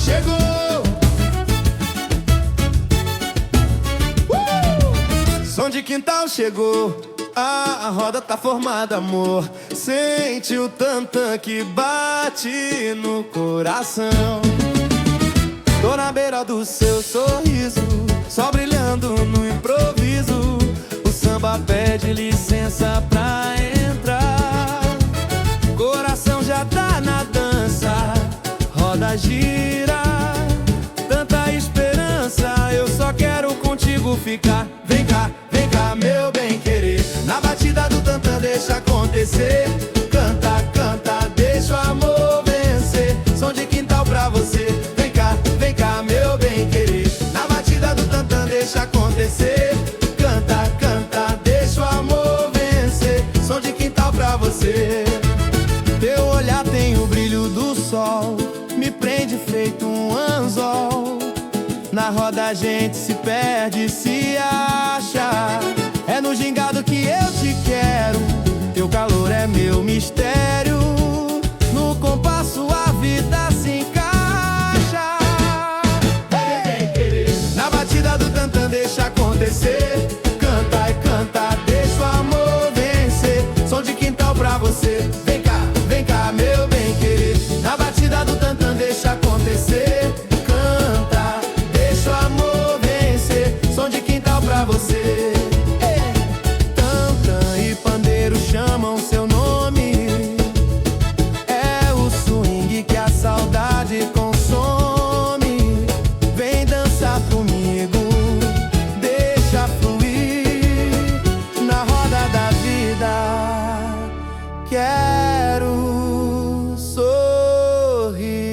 chegou. Som de quintal chegou. A roda tá formada, amor. Sente o tantã que bate no coração. Tô na beira do seu sorriso, só brilhando no improviso. O samba pede licença pra entrar. Coração já tá na dança, roda gira. Tanta esperança, eu só quero contigo ficar. Vem cá, meu bem querer. Na batida do tantã deixa acontecer. Canta, canta, deixa o amor vencer. Som de quintal pra você. Vem cá, meu bem querer. Na batida do tantã deixa acontecer. Canta, canta, deixa o amor vencer. Som de quintal pra você. Teu olhar tem o brilho do sol, me prende feito um anzol. Na roda a gente se perde, se acha. É no gingado que eu te quero. Teu calor é meu mistério. No compasso a vida se encaixa. Na batida do tantã deixa acontecer. Canta e canta, deixa o amor vencer. Som de quintal pra você. Vem cá, meu bem querer. Na batida do tantã deixa acontecer. Canta, deixa o amor vencer. Som de quintal pra você. Tantã e pandeiro chamam seu nome. É o swing que a saudade consome. Vem dançar comigo, deixa fluir na roda da vida. Quero sorrir.